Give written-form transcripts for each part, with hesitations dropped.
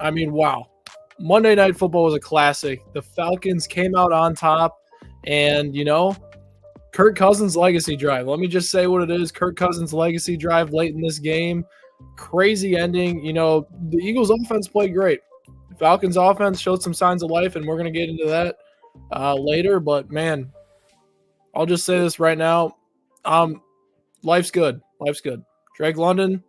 I mean, wow. Monday Night Football was a classic. The Falcons came out on top, and, Kirk Cousins' legacy drive. Let me just say what it is. Kirk Cousins' legacy drive late in this game. Crazy ending. The Eagles' offense played great. The Falcons' offense showed some signs of life, and we're going to get into that later. But, man, I'll just say this right now. Life's good. Life's good. Drake London,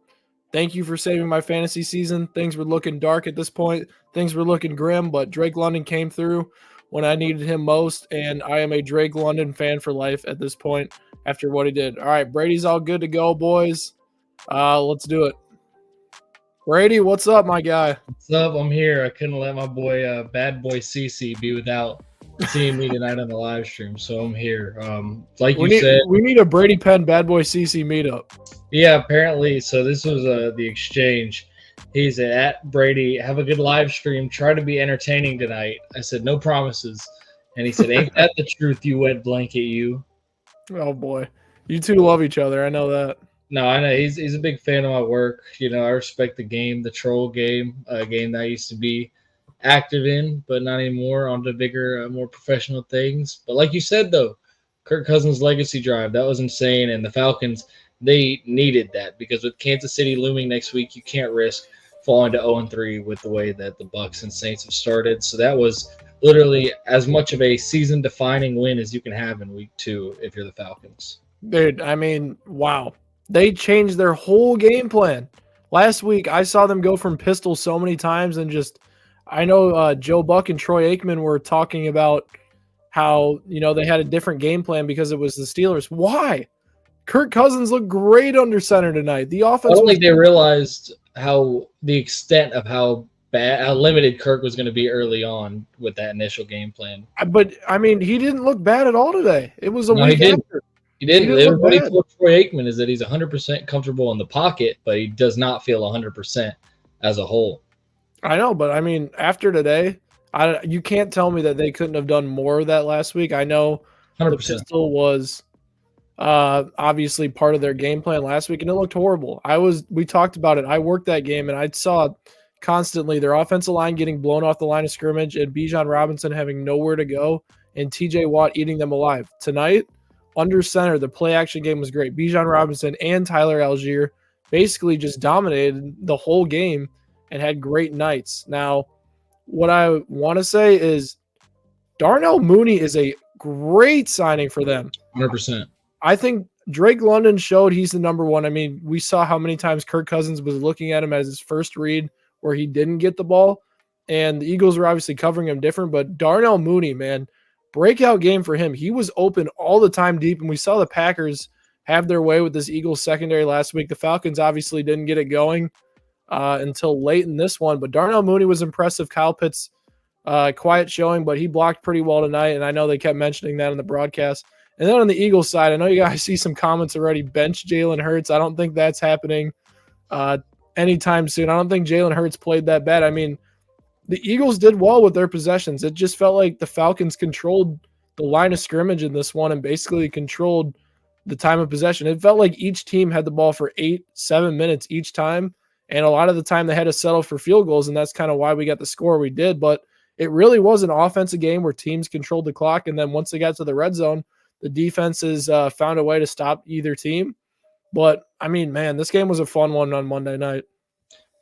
thank you for saving my fantasy season. Things were looking dark at this point. Things were looking grim, but Drake London came through when I needed him most, and I am a Drake London fan for life at this point after what he did. All right, Brady's all good to go, boys. Let's do it. Brady, what's up, my guy? What's up? I'm here. I couldn't let my boy, bad boy CC, be without seeing me tonight on the live stream, so I'm here. Like you said, we need a Brady Penn bad boy CC meetup. Yeah, apparently. So this was the exchange. He's at Brady, have a good live stream. Try to be entertaining tonight. I said, no promises. And he said, ain't that the truth, you wet blanket, you? Oh, boy. You two love each other. I know that. No, I know. He's a big fan of my work. I respect the game, the troll game, a game that I used to be active in, but not anymore, on to bigger, more professional things. But like you said, though, Kirk Cousins' legacy drive, that was insane. And the Falcons, they needed that because with Kansas City looming next week, you can't risk falling to 0-3 with the way that the Bucs and Saints have started. So that was literally as much of a season-defining win as you can have in week 2 if you're the Falcons. Dude, I mean, wow. They changed their whole game plan. Last week, I saw them go from pistol so many times and I know Joe Buck and Troy Aikman were talking about how, they had a different game plan because it was the Steelers. Why? Kirk Cousins looked great under center tonight. The offense. I don't think they realized the extent of how limited Kirk was going to be early on with that initial game plan. But I mean, he didn't look bad at all today. It was a week after. He didn't. Everybody told Troy Aikman is that he's 100% comfortable in the pocket, but he does not feel 100% as a whole. I know, but I mean, after today, you can't tell me that they couldn't have done more of that last week. I know 100%. The pistol was obviously part of their game plan last week, and it looked horrible. We talked about it. I worked that game, and I saw constantly their offensive line getting blown off the line of scrimmage and Bijan Robinson having nowhere to go and TJ Watt eating them alive. Tonight, under center, the play action game was great. Bijan Robinson and Tyler Algier basically just dominated the whole game and had great nights. Now, what I want to say is Darnell Mooney is a great signing for them. 100%. I think Drake London showed he's the number one. I mean, we saw how many times Kirk Cousins was looking at him as his first read where he didn't get the ball, and the Eagles were obviously covering him different, but Darnell Mooney, man, breakout game for him. He was open all the time deep, and we saw the Packers have their way with this Eagles secondary last week. The Falcons obviously didn't get it going until late in this one, but Darnell Mooney was impressive. Kyle Pitts, quiet showing, but he blocked pretty well tonight, and I know they kept mentioning that in the broadcast. And then on the Eagles side, I know you guys see some comments already. Bench Jalen Hurts. I don't think that's happening anytime soon. I don't think Jalen Hurts played that bad. I mean, the Eagles did well with their possessions. It just felt like the Falcons controlled the line of scrimmage in this one and basically controlled the time of possession. It felt like each team had the ball for 8-7 minutes each time, and a lot of the time they had to settle for field goals, and that's kind of why we got the score we did. But it really was an offensive game where teams controlled the clock, and then once they got to the red zone, the defenses found a way to stop either team. But, I mean, man, this game was a fun one on Monday night.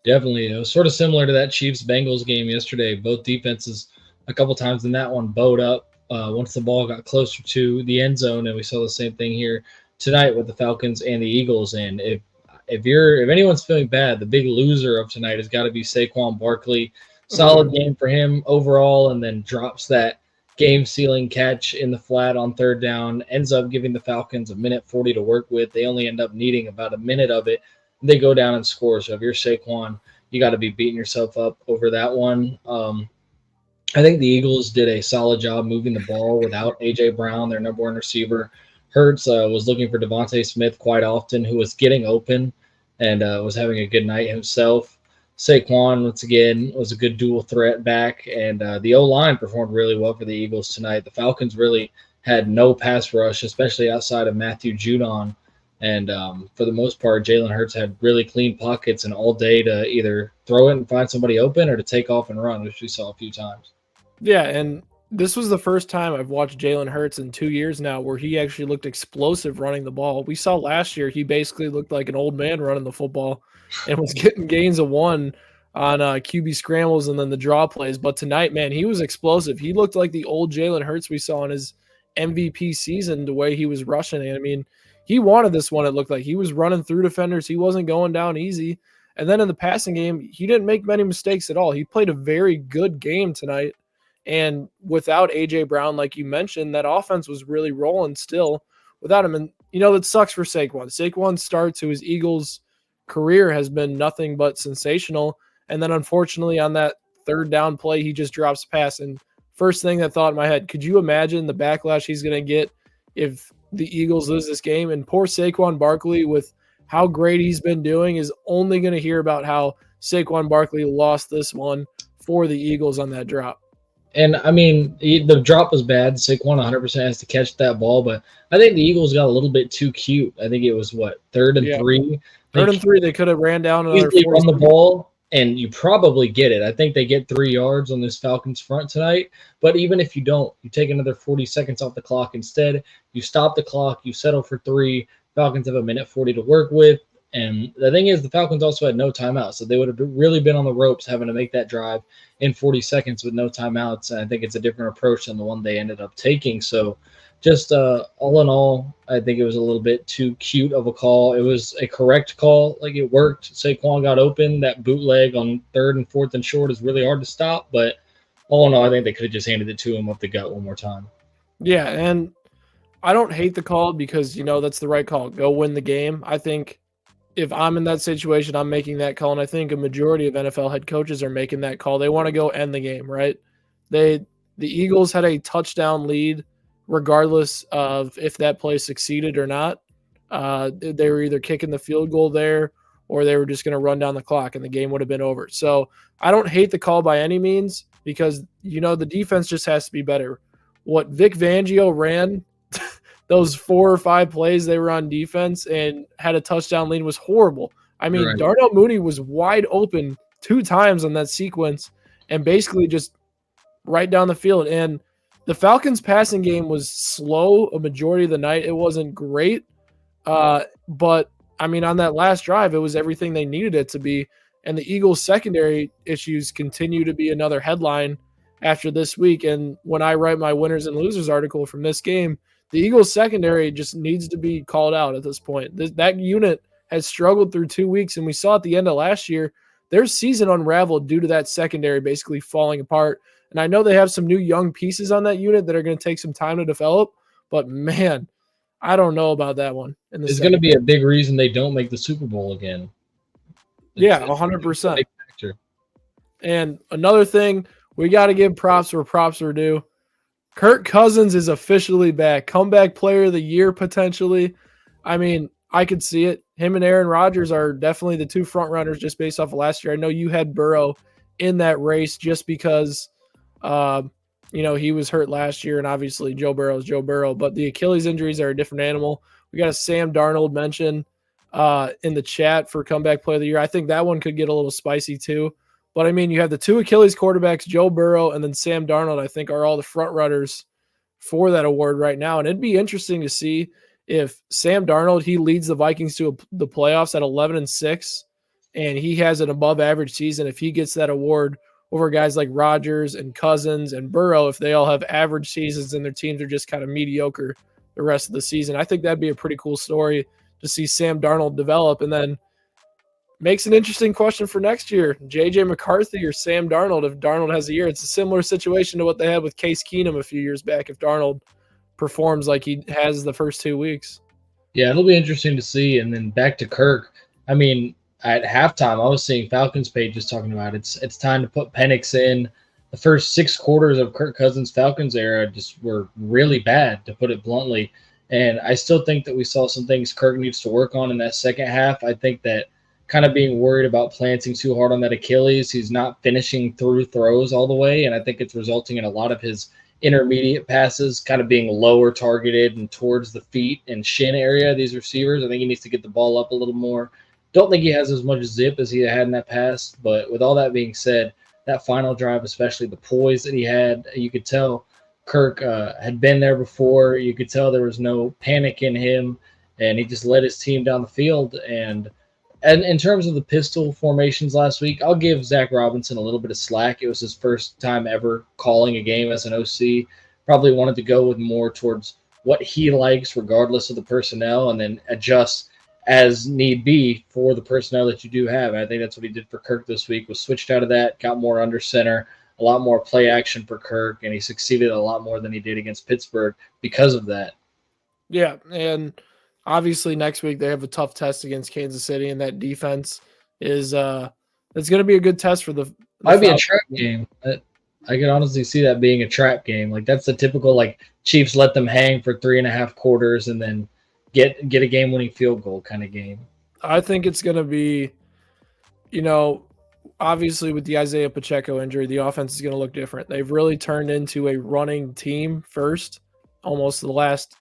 Definitely. It was sort of similar to that Chiefs-Bengals game yesterday. Both defenses a couple times in that one bowed up once the ball got closer to the end zone, and we saw the same thing here tonight with the Falcons and the Eagles. And if anyone's feeling bad, the big loser of tonight has got to be Saquon Barkley. Solid game for him overall, and then drops that game-sealing catch in the flat on third down, ends up giving the Falcons a minute 40 to work with. They only end up needing about a minute of it. They go down and score. So if you're Saquon, you got to be beating yourself up over that one. I think the Eagles did a solid job moving the ball without A.J. Brown, their number one receiver. Hurts was looking for Devontae Smith quite often, who was getting open and was having a good night himself. Saquon, once again, was a good dual threat back, and the O-line performed really well for the Eagles tonight. The Falcons really had no pass rush, especially outside of Matthew Judon, And for the most part, Jalen Hurts had really clean pockets and all day to either throw it and find somebody open or to take off and run, which we saw a few times. Yeah, and this was the first time I've watched Jalen Hurts in 2 years now where he actually looked explosive running the ball. We saw last year he basically looked like an old man running the football and was getting gains of 1 on QB scrambles and then the draw plays. But tonight, man, he was explosive. He looked like the old Jalen Hurts we saw in his MVP season, the way he was rushing it. I mean, he wanted this one, it looked like. He was running through defenders. He wasn't going down easy. And then in the passing game, he didn't make many mistakes at all. He played a very good game tonight. And without A.J. Brown, like you mentioned, that offense was really rolling still without him. And, that sucks for Saquon. Saquon's start to his Eagles career has been nothing but sensational. And then, unfortunately, on that third down play, he just drops a pass. And first thing that thought in my head, could you imagine the backlash he's going to get if the Eagles lose this game? And poor Saquon Barkley, with how great he's been doing, is only going to hear about how Saquon Barkley lost this one for the Eagles on that drop. And, I mean, the drop was bad. Saquon 100% has to catch that ball, but I think the Eagles got a little bit too cute. I think it was, 3rd and 3? Third and 3, they could have ran down another easily run the ball, and you probably get it. I think they get 3 yards on this Falcons front tonight, but even if you don't, you take another 40 seconds off the clock instead. You stop the clock, you settle for 3. Falcons have a minute 40 to work with. And the thing is, the Falcons also had no timeouts, so they would have really been on the ropes having to make that drive in 40 seconds with no timeouts. And I think it's a different approach than the one they ended up taking. So just all in all, I think it was a little bit too cute of a call. It was a correct call. Like, it worked. Saquon got open. That bootleg on 3rd and 4th and short is really hard to stop. But all in all, I think they could have just handed it to him up the gut one more time. Yeah, and I don't hate the call because, that's the right call. Go win the game. I think if I'm in that situation, I'm making that call, and I think a majority of NFL head coaches are making that call. They want to go end the game, right? The Eagles had a touchdown lead regardless of if that play succeeded or not. They were either kicking the field goal there or they were just going to run down the clock and the game would have been over. So I don't hate the call by any means because, the defense just has to be better. What Vic Fangio ran those 4 or 5 plays they were on defense and had a touchdown lead was horrible. I mean, right. Darnell Mooney was wide open 2 times on that sequence and basically just right down the field. And the Falcons passing game was slow a majority of the night. It wasn't great. But I mean, on that last drive, it was everything they needed it to be. And the Eagles secondary issues continue to be another headline after this week. And when I write my winners and losers article from this game, the Eagles secondary just needs to be called out at this point. That unit has struggled through 2 weeks, and we saw at the end of last year, their season unraveled due to that secondary basically falling apart. And I know they have some new young pieces on that unit that are going to take some time to develop, but man, I don't know about that one. It's going to be a big reason they don't make the Super Bowl again. Yeah, 100%. And another thing, we got to give props where props are due. Kirk Cousins is officially back. Comeback player of the year, potentially. I mean, I could see it. Him and Aaron Rodgers are definitely the 2 front runners just based off of last year. I know you had Burrow in that race just because, he was hurt last year, and obviously Joe Burrow is Joe Burrow. But the Achilles injuries are a different animal. We got a Sam Darnold mention in the chat for comeback player of the year. I think that one could get a little spicy too. But, I mean, you have the 2 Achilles quarterbacks, Joe Burrow and then Sam Darnold, I think, are all the front runners for that award right now. And it'd be interesting to see if Sam Darnold, he leads the Vikings to the playoffs at 11-6, and he has an above-average season. If he gets that award over guys like Rodgers and Cousins and Burrow, if they all have average seasons and their teams are just kind of mediocre the rest of the season, I think that'd be a pretty cool story to see Sam Darnold develop. And then makes an interesting question for next year. J.J. McCarthy or Sam Darnold if Darnold has a year. It's a similar situation to what they had with Case Keenum a few years back if Darnold performs like he has the first 2 weeks. Yeah, it'll be interesting to see. And then back to Kirk. I mean, at halftime, I was seeing Falcons pages talking about it's time to put Penix in. The first 6 quarters of Kirk Cousins' Falcons era just were really bad, to put it bluntly. And I still think that we saw some things Kirk needs to work on in that second half. I think that kind of being worried about planting too hard on that Achilles. He's not finishing through throws all the way, and I think it's resulting in a lot of his intermediate passes kind of being lower targeted and towards the feet and shin area of these receivers. I think he needs to get the ball up a little more. Don't think he has as much zip as he had in that past, but with all that being said, that final drive, especially the poise that he had, you could tell Kirk had been there before. You could tell there was no panic in him, and he just led his team down the field. And in terms of the pistol formations last week, I'll give Zach Robinson a little bit of slack. It was his first time ever calling a game as an OC. Probably wanted to go with more towards what he likes, regardless of the personnel, and then adjust as need be for the personnel that you do have. And I think that's what he did for Kirk this week, was switched out of that, got more under center, a lot more play action for Kirk, and he succeeded a lot more than he did against Pittsburgh because of that. Yeah, and obviously next week they have a tough test against Kansas City, and that defense is it's going to be a good test for the Might be a trap game. I could honestly see that being a trap game. Like, that's the typical, like, Chiefs let them hang for 3.5 quarters and then get a game-winning field goal kind of game. I think it's going to be, obviously with the Isaiah Pacheco injury, the offense is going to look different. They've really turned into a running team first, almost the last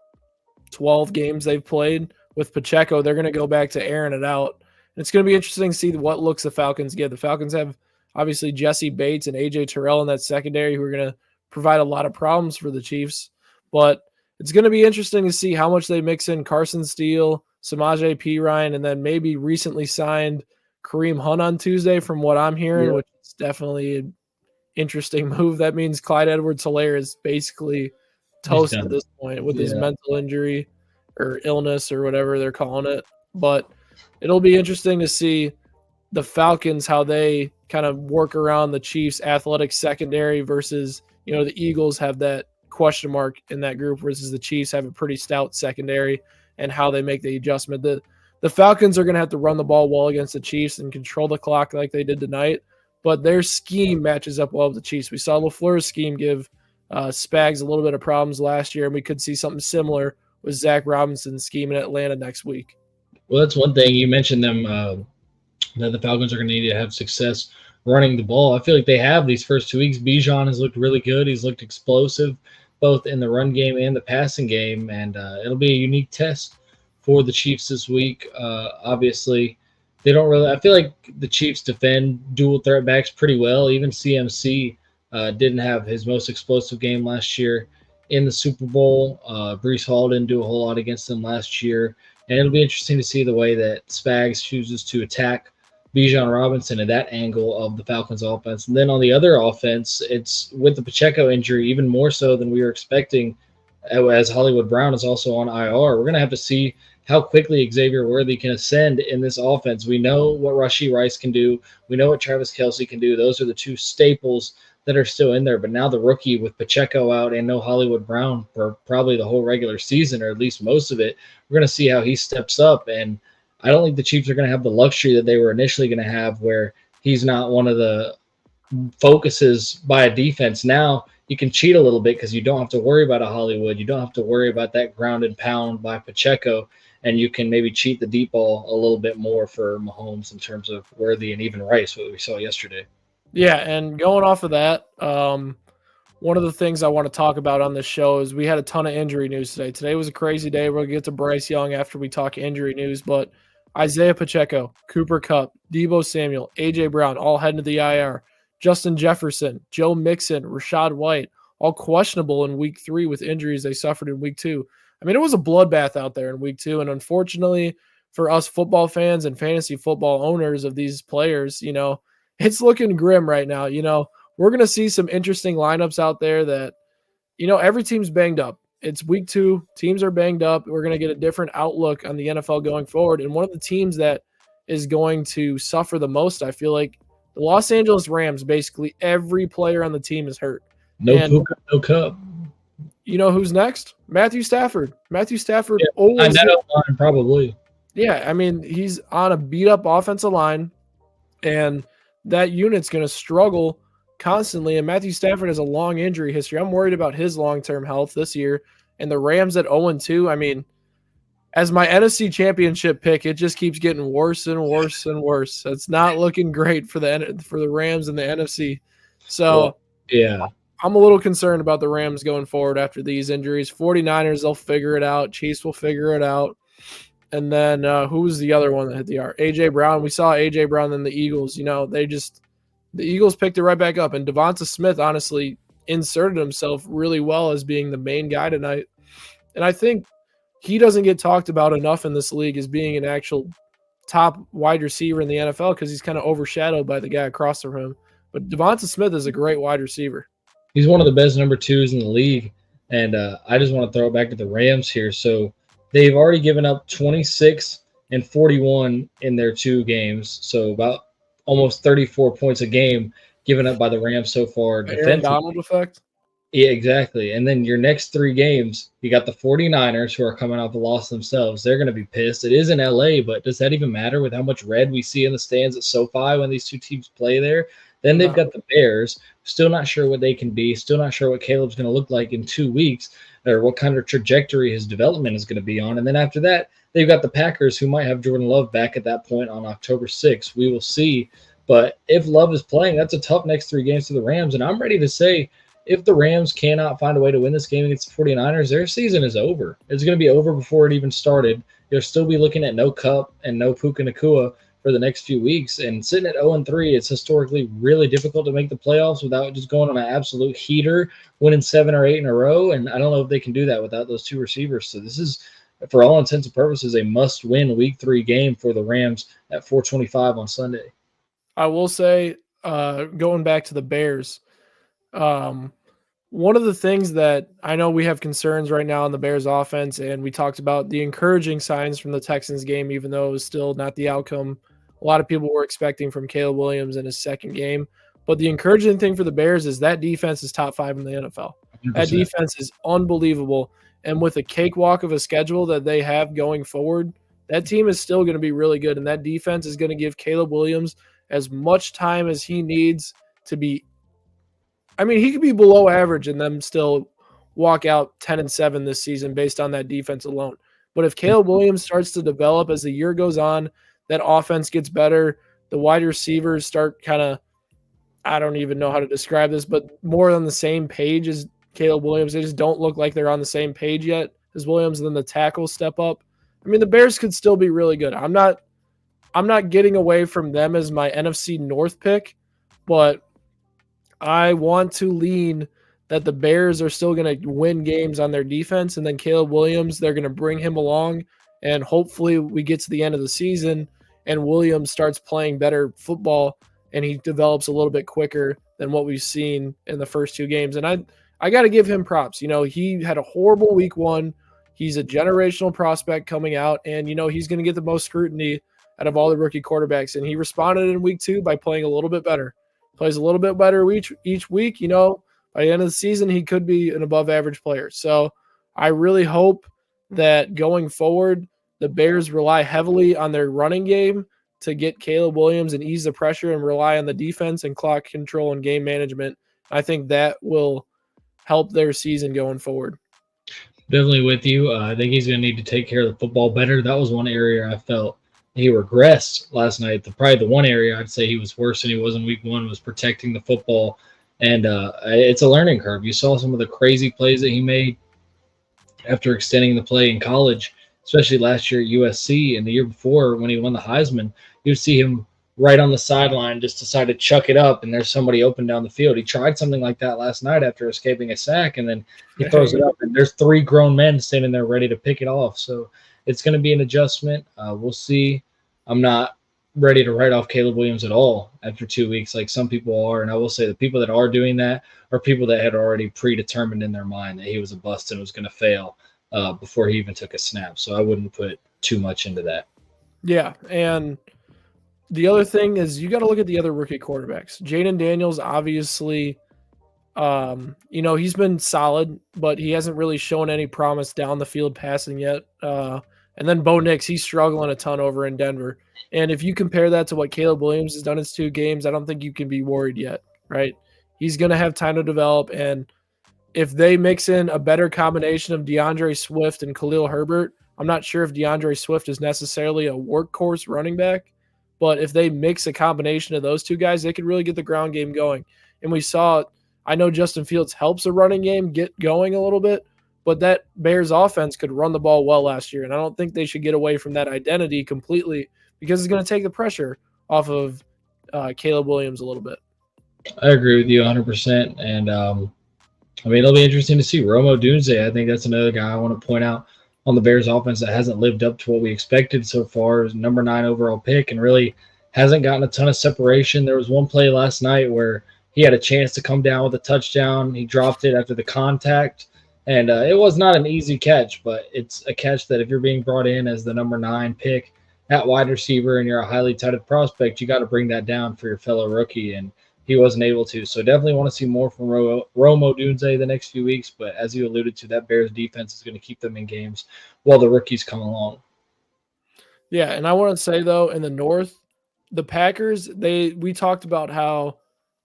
12 games they've played. With Pacheco, they're going to go back to airing it out. And it's going to be interesting to see what looks the Falcons get. The Falcons have obviously Jesse Bates and A.J. Terrell in that secondary who are going to provide a lot of problems for the Chiefs. But it's going to be interesting to see how much they mix in Carson Steele, Samaje Perine, and then maybe recently signed Kareem Hunt on Tuesday from what I'm hearing, which is definitely an interesting move. That means Clyde Edwards-Helaire is basically toast at this point with his mental injury or illness or whatever they're calling it. But it'll be interesting to see the Falcons, how they kind of work around the Chiefs' athletic secondary versus, the Eagles have that question mark in that group versus the Chiefs have a pretty stout secondary, and how they make the adjustment. The Falcons are going to have to run the ball well against the Chiefs and control the clock like they did tonight, but their scheme matches up well with the Chiefs. We saw LaFleur's scheme give Spags a little bit of problems last year, and we could see something similar with Zach Robinson's scheme in Atlanta next week. Well, that's one thing. You mentioned them that the Falcons are going to need to have success running the ball. I feel like they have these first 2 weeks. Bijan has looked really good. He's looked explosive both in the run game and the passing game, and it'll be a unique test for the Chiefs this week. Obviously, they don't really – I feel like the Chiefs defend dual threat backs pretty well. Even CMC didn't have his most explosive game last year in the Super Bowl. Breece Hall didn't do a whole lot against them last year. And it'll be interesting to see the way that Spags chooses to attack Bijan Robinson at that angle of the Falcons offense. And then on the other offense, it's with the Pacheco injury, even more so than we were expecting, as Hollywood Brown is also on IR. We're going to have to see how quickly Xavier Worthy can ascend in this offense. We know what Rashee Rice can do. We know what Travis Kelce can do. Those are the two staples that are still in there. But now the rookie with Pacheco out and no Hollywood Brown for probably the whole regular season, or at least most of it, we're going to see how he steps up. And I don't think the Chiefs are going to have the luxury that they were initially going to have, where he's not one of the focuses by a defense. Now you can cheat a little bit because you don't have to worry about a Hollywood. You don't have to worry about that ground and pound by Pacheco, and you can maybe cheat the deep ball a little bit more for Mahomes in terms of Worthy and even Rice, what we saw yesterday. Yeah, and going off of that, one of the things I want to talk about on this show is we had a ton of injury news today. Today was a crazy day. We'll get to Bryce Young after we talk injury news, but Isaiah Pacheco, Cooper Kupp, Deebo Samuel, A.J. Brown, all heading to the IR. Justin Jefferson, Joe Mixon, Rachaad White, all questionable in week 3 with injuries they suffered in week 2. I mean, it was a bloodbath out there in week 2, and unfortunately for us football fans and fantasy football owners of these players, it's looking grim right now. We're going to see some interesting lineups out there that, every team's banged up. It's week 2. Teams are banged up. We're going to get a different outlook on the NFL going forward. And one of the teams that is going to suffer the most, I feel like, the Los Angeles Rams, basically every player on the team is hurt. No Puka, no Cup. You know who's next? Matthew Stafford. Matthew Stafford. I know, probably. Yeah, I mean, he's on a beat-up offensive line, and that unit's going to struggle constantly, and Matthew Stafford has a long injury history. I'm worried about his long-term health this year. And the Rams at 0-2, I mean, as my NFC championship pick, it just keeps getting worse and worse and worse. It's not looking great for the Rams and the NFC. So yeah, I'm a little concerned about the Rams going forward after these injuries. 49ers, they'll figure it out. Chiefs will figure it out. And then who was the other one that hit the arc? A.J. Brown. We saw A.J. Brown and the Eagles. The Eagles picked it right back up. And Devonta Smith, honestly, inserted himself really well as being the main guy tonight. And I think he doesn't get talked about enough in this league as being an actual top wide receiver in the NFL because he's kind of overshadowed by the guy across from him. But Devonta Smith is a great wide receiver. He's one of the best number twos in the league. And I just want to throw it back to the Rams here. So they've already given up 26 and 41 in their 2 games. So about almost 34 points a game given up by the Rams so far. Aaron Donald effect? Yeah, exactly. And then your next 3 games, you got the 49ers who are coming off a loss themselves. They're going to be pissed. It is in LA, but does that even matter with how much red we see in the stands at SoFi when these 2 teams play there? Then they've got the Bears, still not sure what they can be, still not sure what Caleb's going to look like in 2 weeks or what kind of trajectory his development is going to be on. And then after that, they've got the Packers who might have Jordan Love back at that point on October 6th. We will see. But if Love is playing, that's a tough next 3 games to the Rams. And I'm ready to say, if the Rams cannot find a way to win this game against the 49ers, their season is over. It's going to be over before it even started. You'll still be looking at no Cup and no Puka Nacua for the next few weeks. And sitting at 0-3, it's historically really difficult to make the playoffs without just going on an absolute heater, winning 7 or 8 in a row. And I don't know if they can do that without those 2 receivers. So this is, for all intents and purposes, a must-win Week 3 game for the Rams at 4:25 on Sunday. I will say, going back to the Bears, one of the things that I know we have concerns right now on the Bears offense, and we talked about the encouraging signs from the Texans game, even though it was still not the outcome a lot of people were expecting from Caleb Williams in his second game. But the encouraging thing for the Bears is that defense is top 5 in the NFL. 100%. That defense is unbelievable. And with a cakewalk of a schedule that they have going forward, that team is still going to be really good. And that defense is going to give Caleb Williams as much time as he needs to be. I mean, he could be below average and them still walk out 10-7 this season based on that defense alone. But if Caleb Williams starts to develop as the year goes on, that offense gets better, the wide receivers start kind of, I don't even know how to describe this, but more on the same page as Caleb Williams. They just don't look like they're on the same page yet as Williams, and then the tackles step up. I mean, the Bears could still be really good. I'm not getting away from them as my NFC North pick, but I want to lean that the Bears are still going to win games on their defense, and then Caleb Williams, they're going to bring him along, and hopefully we get to the end of the season and Williams starts playing better football and he develops a little bit quicker than what we've seen in the first 2 games. And I got to give him props. You know, he had a horrible week 1. He's a generational prospect coming out, and, you know, he's going to get the most scrutiny out of all the rookie quarterbacks. And he responded in week 2 by playing a little bit better. Plays a little bit better each week. You know, by the end of the season, he could be an above average player. So I really hope that going forward, the Bears rely heavily on their running game to get Caleb Williams and ease the pressure and rely on the defense and clock control and game management. I think that will help their season going forward. Definitely with you. I think he's going to need to take care of the football better. That was one area I felt he regressed last night. Probably the one area I'd say he was worse than he was in week 1 was protecting the football. And it's a learning curve. You saw some of the crazy plays that he made after extending the play in college, especially last year at USC and the year before when he won the Heisman. You'd see him right on the sideline just decide to chuck it up, and there's somebody open down the field. He tried something like that last night after escaping a sack, and then he throws it up, and there's 3 grown men standing there ready to pick it off. So it's going to be an adjustment. We'll see. I'm not ready to write off Caleb Williams at all after 2 weeks like some people are, and I will say the people that are doing that are people that had already predetermined in their mind that he was a bust and was going to fail before he even took a snap. So I wouldn't put too much into that. Yeah, and the other thing is you got to look at the other rookie quarterbacks. Jaden Daniels, obviously, you know, he's been solid, but he hasn't really shown any promise down the field passing yet. And then Bo Nix, he's struggling a ton over in Denver. And if you compare that to what Caleb Williams has done in his 2 games, I don't think you can be worried yet, right? He's going to have time to develop. And if they mix in a better combination of DeAndre Swift and Khalil Herbert, I'm not sure if DeAndre Swift is necessarily a workhorse running back, but if they mix a combination of those 2 guys, they could really get the ground game going. And we saw I know Justin Fields helps a running game get going a little bit, but that Bears offense could run the ball well last year. And I don't think they should get away from that identity completely because it's going to take the pressure off of Caleb Williams a little bit. I agree with you 100%. And I mean, it'll be interesting to see Rome Odunze. I think that's another guy I want to point out on the Bears offense that hasn't lived up to what we expected so far. As number 9 overall pick and really hasn't gotten a ton of separation. There was one play last night where he had a chance to come down with a touchdown. He dropped it after the contact. And it was not an easy catch, but it's a catch that if you're being brought in as the number 9 pick at wide receiver and you're a highly touted prospect, you got to bring that down for your fellow rookie. And he wasn't able to. So definitely want to see more from Rome Odunze the next few weeks. But as you alluded to, that Bears defense is going to keep them in games while the rookies come along. Yeah, and I want to say, though, in the North, the Packers, we talked about how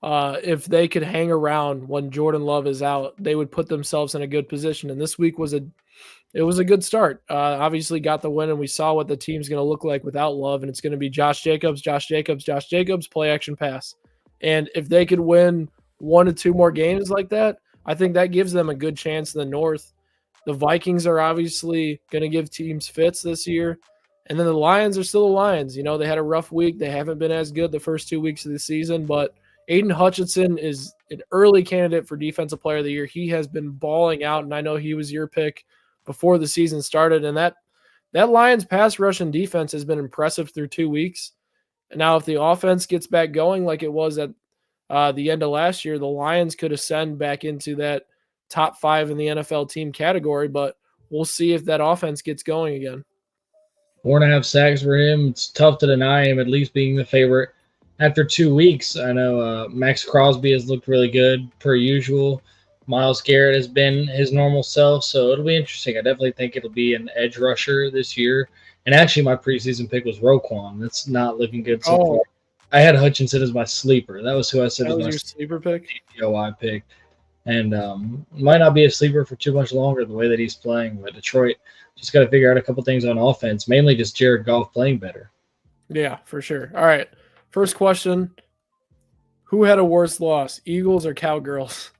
if they could hang around when Jordan Love is out, they would put themselves in a good position. And this week was a good start. Obviously got the win, and we saw what the team's going to look like without Love, and it's going to be Josh Jacobs, play action pass. And if they could win 1 to 2 more games like that, I think that gives them a good chance in the North. The Vikings are obviously going to give teams fits this year. And then the Lions are still the Lions. You know, they had a rough week. They haven't been as good the first 2 weeks of the season, but Aiden Hutchinson is an early candidate for Defensive Player of the Year. He has been balling out, and I know he was your pick before the season started. And that Lions pass rush and defense has been impressive through 2 weeks. And now if the offense gets back going like it was at the end of last year, the Lions could ascend back into that top 5 in the NFL team category, but we'll see if that offense gets going again. 4.5 sacks for him. It's tough to deny him at least being the favorite after 2 weeks. I know Max Crosby has looked really good per usual. Myles Garrett has been his normal self, so it'll be interesting. I definitely think it'll be an edge rusher this year. And actually, my preseason pick was Roquan. That's not looking good so far. I had Hutchinson as my sleeper. That was who I said was was my your sleeper pick. DPOI pick. And might not be a sleeper for too much longer the way that he's playing. But Detroit just got to figure out a couple things on offense, mainly just Jared Goff playing better. Yeah, for sure. All right. First question. Who had a worse loss, Eagles or Cowgirls?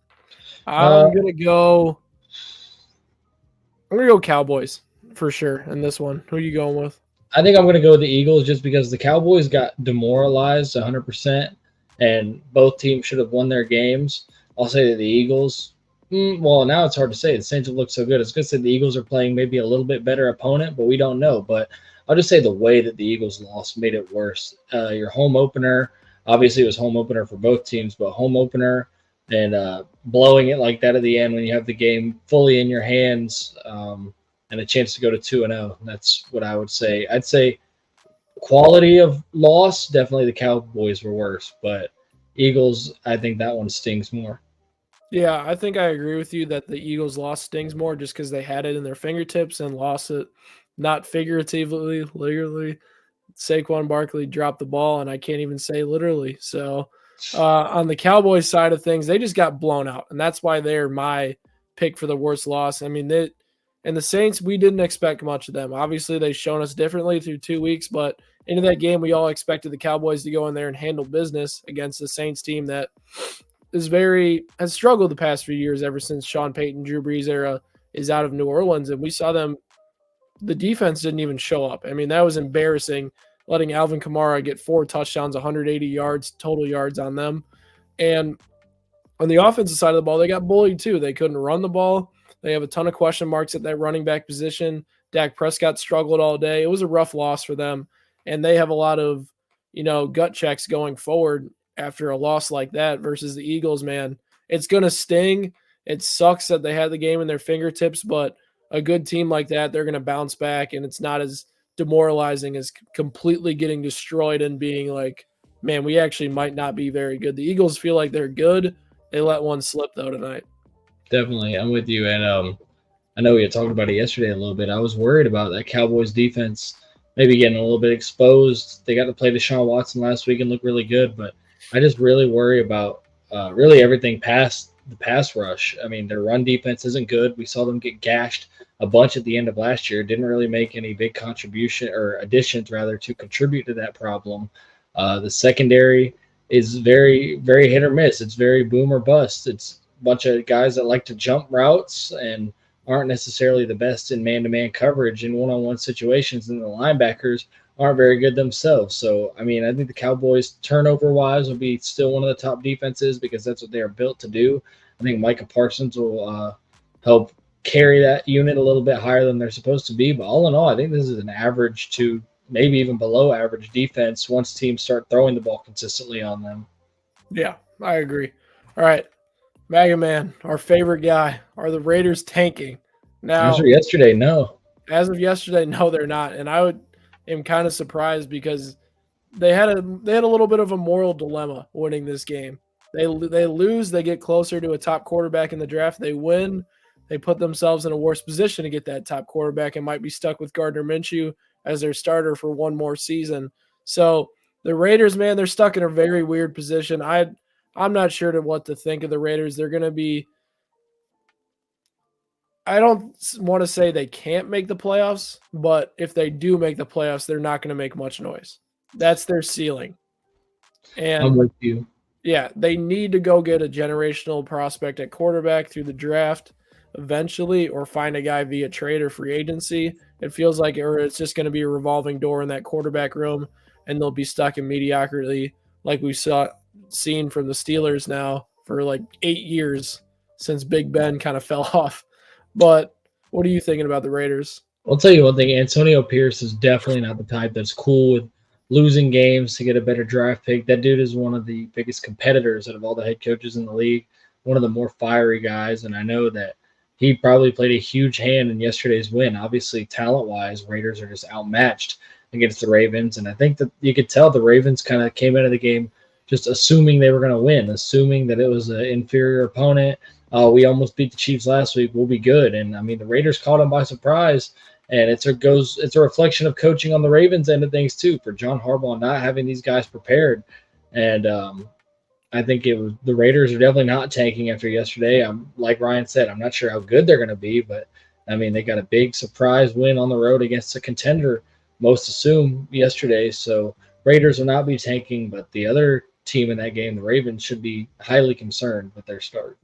I'm going to go Cowboys for sure in this one. Who are you going with? I think I'm going to go with the Eagles just because the Cowboys got demoralized 100%, and both teams should have won their games. I'll say that the Eagles, well, now it's hard to say. The Saints have looked so good. It's good to say the Eagles are playing maybe a little bit better opponent, but we don't know. But I'll just say the way that the Eagles lost made it worse. Your home opener, obviously it was home opener for both teams, but home opener and blowing it like that at the end when you have the game fully in your hands and a chance to go to 2-0. That's what I would say. I'd say quality of loss, definitely the Cowboys were worse, but Eagles, I think that one stings more. Yeah, I think I agree with you that the Eagles loss stings more just because they had it in their fingertips and lost it, not figuratively, literally. Saquon Barkley dropped the ball, and I can't even say literally. So on the Cowboys side of things, they just got blown out, and that's why they're my pick for the worst loss. I mean, and the Saints, we didn't expect much of them. Obviously, they've shown us differently through 2 weeks, but into that game, we all expected the Cowboys to go in there and handle business against the Saints team that has struggled the past few years ever since Sean Payton, Drew Brees era is out of New Orleans, and we saw them. The defense didn't even show up. I mean, that was embarrassing, letting Alvin Kamara get 4 touchdowns, 180 yards, total yards on them. And on the offensive side of the ball, they got bullied too. They couldn't run the ball. They have a ton of question marks at that running back position. Dak Prescott struggled all day. It was a rough loss for them. And they have a lot of, gut checks going forward after a loss like that versus the Eagles, man. It's going to sting. It sucks that they had the game in their fingertips, but a good team like that, they're going to bounce back, and it's not as demoralizing as completely getting destroyed and being like, man, we actually might not be very good. The Eagles feel like they're good. They let one slip, though, tonight. Definitely. I'm with you. And I know we had talked about it yesterday a little bit. I was worried about that Cowboys defense maybe getting a little bit exposed. They got to play Deshaun Watson last week and look really good, but I just really worry about really everything past the pass rush. I mean, their run defense isn't good. We saw them get gashed a bunch at the end of last year. Didn't really make any big contribution or additions rather to contribute to that problem. The secondary is very, very hit or miss. It's very boom or bust. It's a bunch of guys that like to jump routes and aren't necessarily the best in man-to-man coverage in one-on-one situations, and the linebackers aren't very good themselves. So, I mean, I think the Cowboys, turnover-wise, will be still one of the top defenses because that's what they are built to do. I think Micah Parsons will help carry that unit a little bit higher than they're supposed to be. But all in all, I think this is an average to maybe even below average defense once teams start throwing the ball consistently on them. Yeah, I agree. All right, Mega Man, our favorite guy. Are the Raiders tanking? Now, After yesterday, no. as of yesterday, no, they're not, and am kind of surprised because they had a little bit of a moral dilemma winning this game. They lose, they get closer to a top quarterback in the draft. They win, they put themselves in a worse position to get that top quarterback and might be stuck with Gardner Minshew as their starter for one more season. So the Raiders, man, they're stuck in a very weird position. I'm not sure to what to think of the Raiders. They're going to be. I don't want to say they can't make the playoffs, but if they do make the playoffs, they're not going to make much noise. That's their ceiling. I'm And with you. yeah, they need to go get a generational prospect at quarterback through the draft eventually, or find a guy via trade or free agency. It feels like it's just going to be a revolving door in that quarterback room, and they'll be stuck in mediocrity like we seen from the Steelers now for like 8 years since Big Ben kind of fell off. But what are you thinking about the Raiders? I'll tell you one thing. Antonio Pierce is definitely not the type that's cool with losing games to get a better draft pick. That dude is one of the biggest competitors out of all the head coaches in the league, one of the more fiery guys. And I know that he probably played a huge hand in yesterday's win. Obviously, talent-wise, Raiders are just outmatched against the Ravens. And I think that you could tell the Ravens kind of came into the game just assuming they were going to win, assuming that it was an inferior opponent. We almost beat the Chiefs last week. We'll be good. And, I mean, the Raiders caught them by surprise. And it's a reflection of coaching on the Ravens end of things too, for John Harbaugh not having these guys prepared. And I think the Raiders are definitely not tanking after yesterday. Like Ryan said, I'm not sure how good they're going to be, but I mean they got a big surprise win on the road against a contender, most assume yesterday. So Raiders will not be tanking, but the other team in that game, the Ravens, should be highly concerned with their start.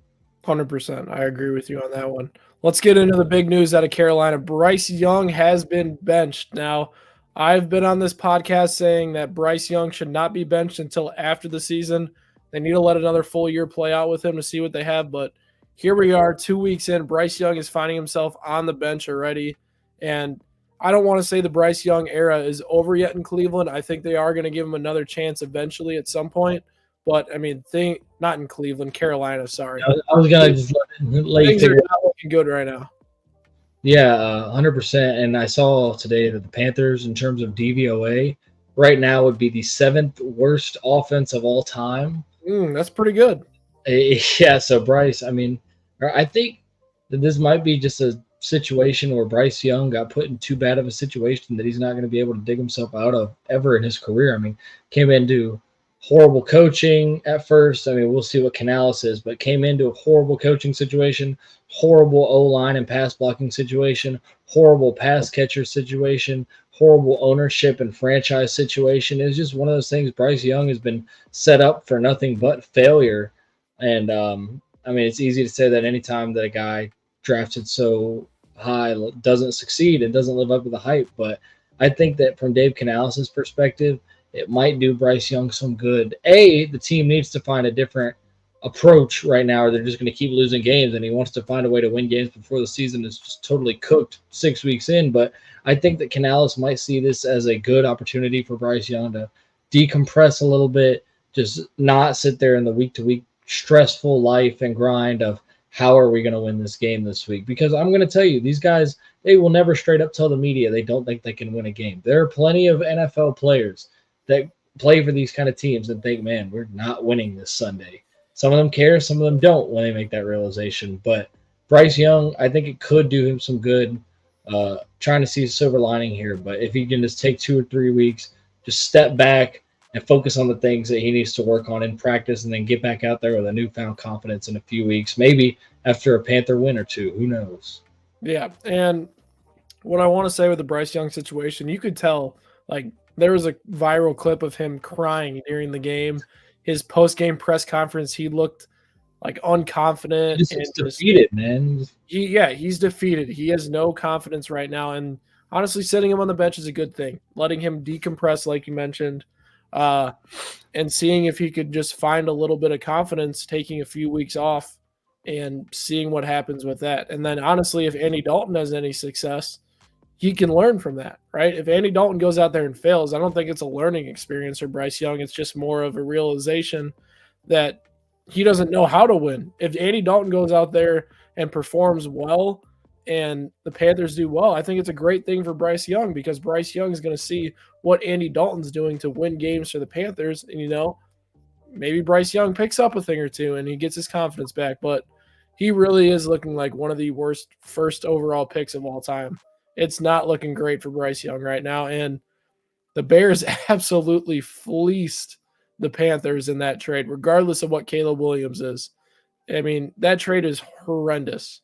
100%. I agree with you on that one. Let's get into the big news out of Carolina. Bryce Young has been benched. Now, I've been on this podcast saying that Bryce Young should not be benched until after the season. They need to let another full year play out with him to see what they have. But here we are, 2 weeks in. Bryce Young is finding himself on the bench already. And I don't want to say the Bryce Young era is over yet in Cleveland. I think they are going to give him another chance eventually at some point. But I mean, not in Cleveland, Carolina. Sorry, I was gonna just let you things are figure. not looking good right now. Yeah, 100%. And I saw today that the Panthers, in terms of DVOA, right now would be the seventh worst offense of all time. That's pretty good. Yeah, so Bryce, I mean, I think that this might be just a situation where Bryce Young got put in too bad of a situation that he's not going to be able to dig himself out of ever in his career. I mean, came into horrible coaching at first. I mean, we'll see what Canales is, but came into a horrible coaching situation, horrible O-line and pass blocking situation, horrible pass catcher situation, horrible ownership and franchise situation. It's just one of those things. Bryce Young has been set up for nothing but failure. And I mean, it's easy to say that anytime that a guy drafted so high doesn't succeed and doesn't live up to the hype. But I think that from Dave Canales' perspective, it might do Bryce Young some good. The team needs to find a different approach right now, or they're just going to keep losing games, and he wants to find a way to win games before the season is just totally cooked 6 weeks in. But I think that Canales might see this as a good opportunity for Bryce Young to decompress a little bit, just not sit there in the week-to-week stressful life and grind of how are we going to win this game this week. Because I'm going to tell you, these guys, they will never straight up tell the media they don't think they can win a game. There are plenty of NFL players that play for these kind of teams and think, man, we're not winning this Sunday. Some of them care, some of them don't when they make that realization. But Bryce Young, I think it could do him some good, trying to see a silver lining here. But if he can just take 2 or 3 weeks, just step back and focus on the things that he needs to work on in practice, and then get back out there with a newfound confidence in a few weeks, maybe after a Panther win or two. Who knows? Yeah, and what I want to say with the Bryce Young situation, you could tell, like, there was a viral clip of him crying during the game. his post-game press conference, he looked like unconfident Just and looks just defeated, man. he's defeated. He has no confidence right now, and honestly, sitting him on the bench is a good thing. Letting him decompress, like you mentioned, uh, and seeing if he could just find a little bit of confidence, taking a few weeks off, and seeing what happens with that. And then, honestly, if Andy Dalton has any success, he can learn from that, right? If Andy Dalton goes out there and fails, I don't think it's a learning experience for Bryce Young. It's just more of a realization that he doesn't know how to win. If Andy Dalton goes out there and performs well and the Panthers do well, I think it's a great thing for Bryce Young because Bryce Young is going to see what Andy Dalton's doing to win games for the Panthers. And, maybe Bryce Young picks up a thing or two and he gets his confidence back. But he really is looking like one of the worst first overall picks of all time. It's not looking great for Bryce Young right now. And the Bears absolutely fleeced the Panthers in that trade, regardless of what Caleb Williams is. I mean, that trade is horrendous.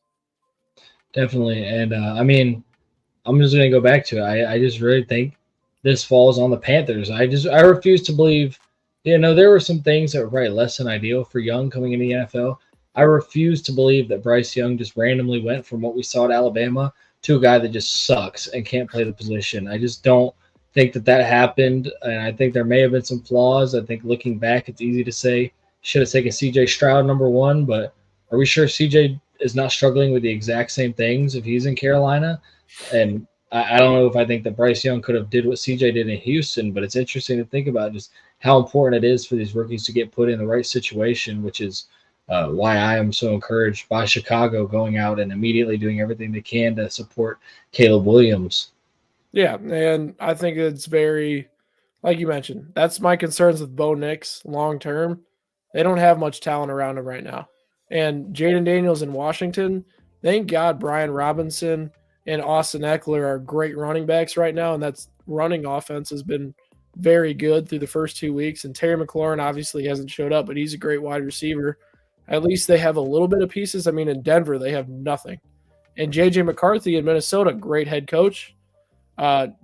Definitely. And I'm just going to go back to it. I just really think this falls on the Panthers. I refuse to believe, there were some things that were probably less than ideal for Young coming into the NFL. I refuse to believe that Bryce Young just randomly went from what we saw at Alabama to a guy that just sucks and can't play the position. I just don't think that happened, and I think there may have been some flaws. I think looking back, it's easy to say should have taken C.J. Stroud number one, but are we sure C.J. is not struggling with the exact same things if he's in Carolina? And I don't know if I think that Bryce Young could have did what C.J. did in Houston, but it's interesting to think about just how important it is for these rookies to get put in the right situation, which is why I am so encouraged by Chicago going out and immediately doing everything they can to support Caleb Williams. Yeah, and I think it's very, like you mentioned, that's my concerns with Bo Nix long term. They don't have much talent around him right now. And Jaden Daniels in Washington, thank God Brian Robinson and Austin Eckler are great running backs right now, and that's running offense has been very good through the first 2 weeks. And Terry McLaurin obviously hasn't showed up, but he's a great wide receiver. At least they have a little bit of pieces. I mean, in Denver, they have nothing. And J.J. McCarthy in Minnesota, great head coach.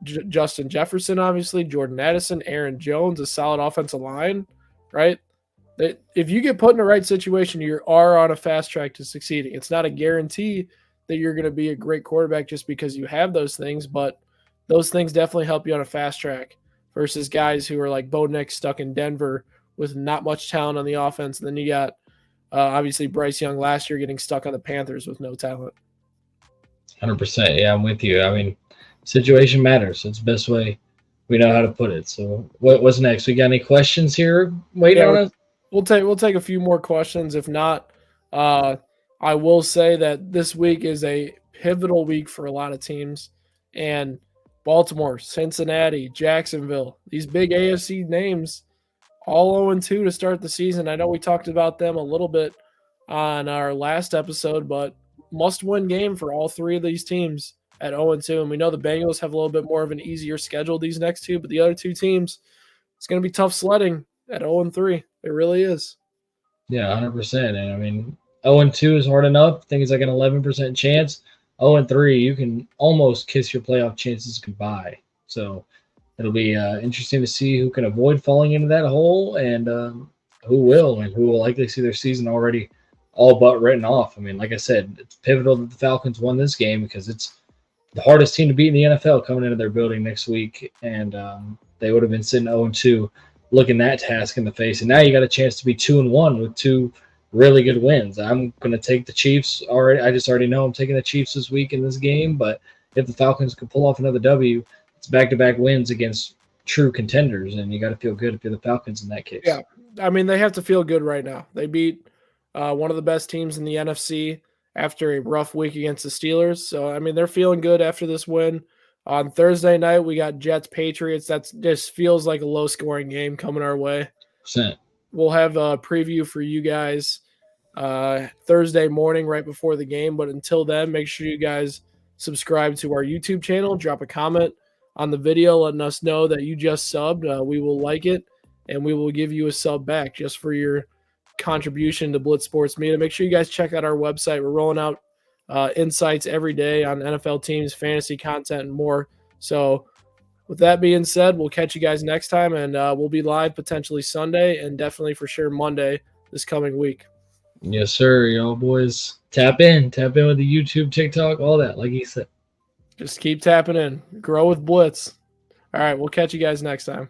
Justin Jefferson, obviously, Jordan Addison, Aaron Jones, a solid offensive line, right? If you get put in the right situation, you are on a fast track to succeeding. It's not a guarantee that you're going to be a great quarterback just because you have those things, but those things definitely help you on a fast track versus guys who are like Bo Nix stuck in Denver with not much talent on the offense. And then you got obviously Bryce Young last year getting stuck on the Panthers with no talent. 100%. Yeah, I'm with you. I mean, situation matters. That's the best way we know how to put it. So what's next? We got any questions here waiting on us? We'll take a few more questions. If not, I will say that this week is a pivotal week for a lot of teams. And Baltimore, Cincinnati, Jacksonville, these big AFC names, all 0-2 to start the season. I know we talked about them a little bit on our last episode, but must-win game for all three of these teams at 0-2. And we know the Bengals have a little bit more of an easier schedule these next two, but the other two teams, it's going to be tough sledding at 0-3. It really is. Yeah, 100%. And I mean, 0-2 is hard enough. I think it's like an 11% chance. 0-3, you can almost kiss your playoff chances goodbye. So it'll be interesting to see who can avoid falling into that hole and who will, and who will likely see their season already all but written off. I mean, like I said, it's pivotal that the Falcons won this game because it's the hardest team to beat in the NFL coming into their building next week. And they would have been sitting 0-2 looking that task in the face. And now you got a chance to be 2-1 with two really good wins. I'm going to take the Chiefs already. I just already know I'm taking the Chiefs this week in this game. But if the Falcons could pull off another W, it's back-to-back wins against true contenders, and you got to feel good if you're the Falcons in that case. Yeah, I mean, they have to feel good right now. They beat one of the best teams in the NFC after a rough week against the Steelers. So, I mean, they're feeling good after this win. On Thursday night, we got Jets-Patriots. That just feels like a low-scoring game coming our way. 100%. We'll have a preview for you guys Thursday morning right before the game. But until then, make sure you guys subscribe to our YouTube channel. Drop a comment on the video letting us know that you just subbed. We will like it, and we will give you a sub back just for your contribution to Blitz Sports Media. Make sure you guys check out our website. We're rolling out insights every day on NFL teams, fantasy content, and more. So with that being said, we'll catch you guys next time, and we'll be live potentially Sunday and definitely for sure Monday this coming week. Yes, sir. Y'all boys, tap in with the YouTube, TikTok, all that, like he said. Just keep tapping in. Grow with Blitz. All right, we'll catch you guys next time.